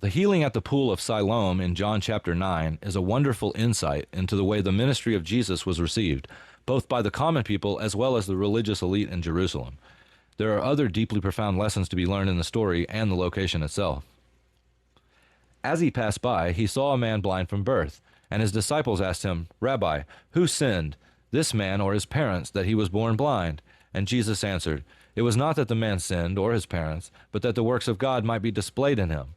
The healing at the pool of Siloam in John chapter 9 is a wonderful insight into the way the ministry of Jesus was received, both by the common people as well as the religious elite in Jerusalem. There are other deeply profound lessons to be learned in the story and the location itself. As he passed by, he saw a man blind from birth, and his disciples asked him, "Rabbi, who sinned, this man or his parents, that he was born blind?" And Jesus answered, "It was not that the man sinned or his parents, but that the works of God might be displayed in him.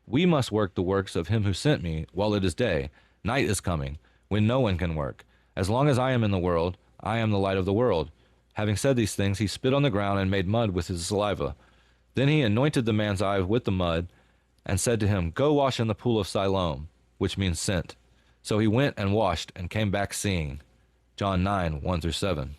We must work the works of him who sent me while it is day. Night is coming, when no one can work. As long as I am in the world, I am the light of the world." Having said these things, he spit on the ground and made mud with his saliva. Then he anointed the man's eye with the mud and said to him, "Go wash in the pool of Siloam," which means sent. So he went and washed and came back seeing. John 9, 1-7.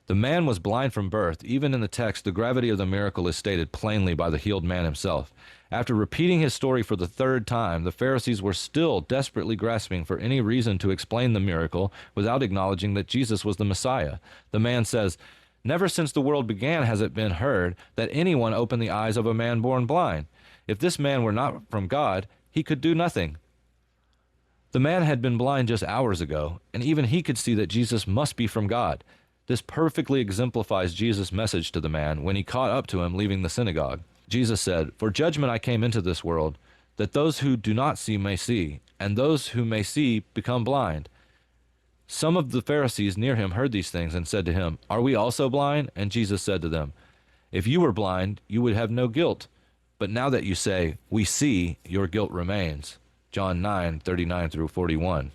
The man was blind from birth. Even in the text, the gravity of the miracle is stated plainly by the healed man himself. After repeating his story for the third time, the Pharisees were still desperately grasping for any reason to explain the miracle without acknowledging that Jesus was the Messiah. The man says, "Never since the world began has it been heard that anyone opened the eyes of a man born blind. If this man were not from God, he could do nothing." The man had been blind just hours ago, and even he could see that Jesus must be from God. This perfectly exemplifies Jesus' message to the man when he caught up to him leaving the synagogue. Jesus said, "For judgment I came into this world, that those who do not see may see, and those who may see become blind." Some of the Pharisees near him heard these things and said to him, "Are we also blind?" And Jesus said to them, "If you were blind, you would have no guilt. But now that you say, 'We see,' your guilt remains." John 9, 39-41.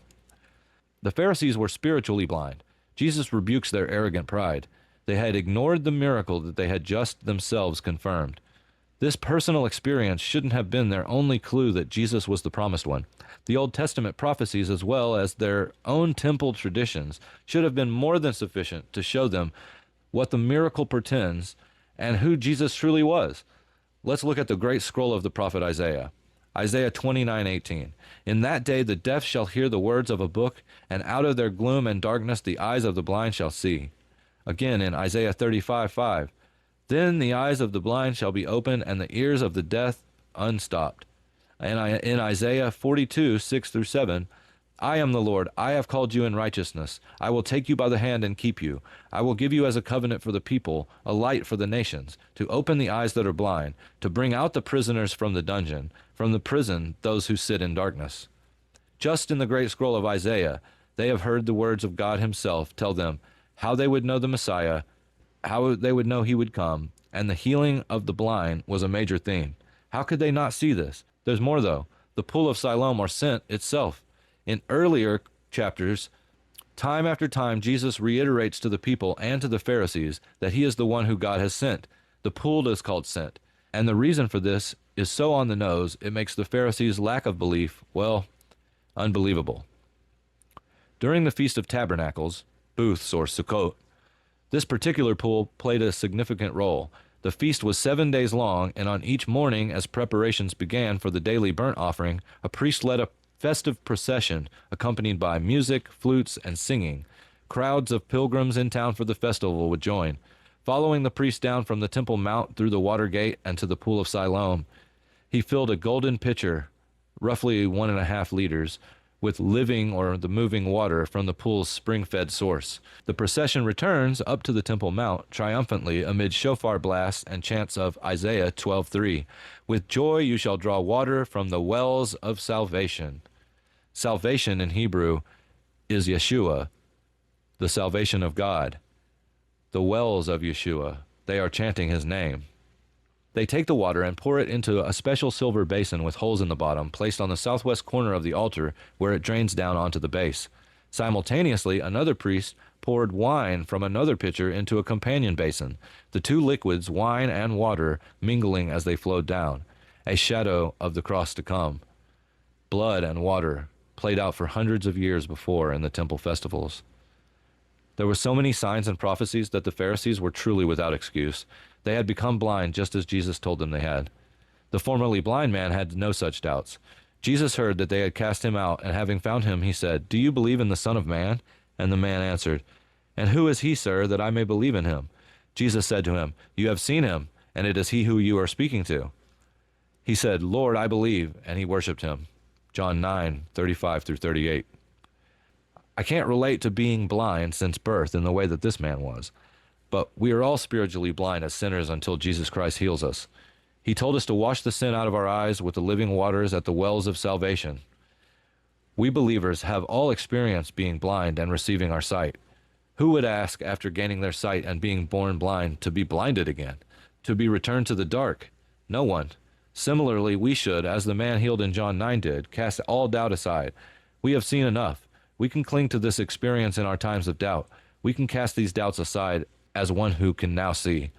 The Pharisees were spiritually blind. Jesus rebukes their arrogant pride. They had ignored the miracle that they had just themselves confirmed. This personal experience shouldn't have been their only clue that Jesus was the promised one. The Old Testament prophecies, as well as their own temple traditions, should have been more than sufficient to show them what the miracle portends and who Jesus truly was. Let's look at the great scroll of the prophet Isaiah. Isaiah 29:18. "In that day the deaf shall hear the words of a book, and out of their gloom and darkness the eyes of the blind shall see." Again in Isaiah 35:5. "Then the eyes of the blind shall be opened, and the ears of the deaf unstopped." And in Isaiah 42:6-7, "I am the Lord, I have called you in righteousness. I will take you by the hand and keep you. I will give you as a covenant for the people, a light for the nations, to open the eyes that are blind, to bring out the prisoners from the dungeon, from the prison those who sit in darkness." Just in the great scroll of Isaiah, they have heard the words of God himself tell them how they would know the Messiah, how they would know he would come, and the healing of the blind was a major theme. How could they not see this? There's more though. The pool of Siloam, or sent, itself. In earlier chapters, time after time, Jesus reiterates to the people and to the Pharisees that he is the one who God has sent. The pool is called sent, and the reason for this is so on the nose, it makes the Pharisees' lack of belief, well, unbelievable. During the Feast of Tabernacles, Booths or Sukkot, this particular pool played a significant role. The feast was 7 days long, and on each morning, as preparations began for the daily burnt offering, a priest led a festive procession accompanied by music, flutes, and singing. Crowds of pilgrims in town for the festival would join. Following the priest down from the Temple Mount through the water gate and to the pool of Siloam, he filled a golden pitcher, roughly 1.5 liters, with living or the moving water from the pool's spring-fed source. The procession returns up to the Temple Mount triumphantly amid shofar blasts and chants of Isaiah 12:3. "With joy you shall draw water from the wells of salvation." Salvation in Hebrew is Yeshua, the salvation of God. The wells of Yeshua, they are chanting his name. They take the water and pour it into a special silver basin with holes in the bottom, placed on the southwest corner of the altar where it drains down onto the base. Simultaneously, another priest poured wine from another pitcher into a companion basin, the two liquids, wine and water, mingling as they flowed down, a shadow of the cross to come. Blood and water, played out for hundreds of years before in the temple festivals. There were so many signs and prophecies that the Pharisees were truly without excuse. They had become blind just as Jesus told them they had. The formerly blind man had no such doubts. Jesus heard that they had cast him out, and having found him, he said, "Do you believe in the Son of Man?" And the man answered, "And who is he, sir, that I may believe in him?" Jesus said to him, "You have seen him, and it is he who you are speaking to." He said, Lord, I believe, and he worshiped him. John 9:35 through 38. I can't relate to being blind since birth in the way that this man was, but we are all spiritually blind as sinners until Jesus Christ heals us. He told us to wash the sin out of our eyes with the living waters at the wells of salvation. We believers have all experienced being blind and receiving our sight. Who would ask, after gaining their sight and being born blind, to be blinded again, to be returned to the dark? No one. Similarly, we should, as the man healed in John 9 did, cast all doubt aside. We have seen enough. We can cling to this experience in our times of doubt. We can cast these doubts aside as one who can now see.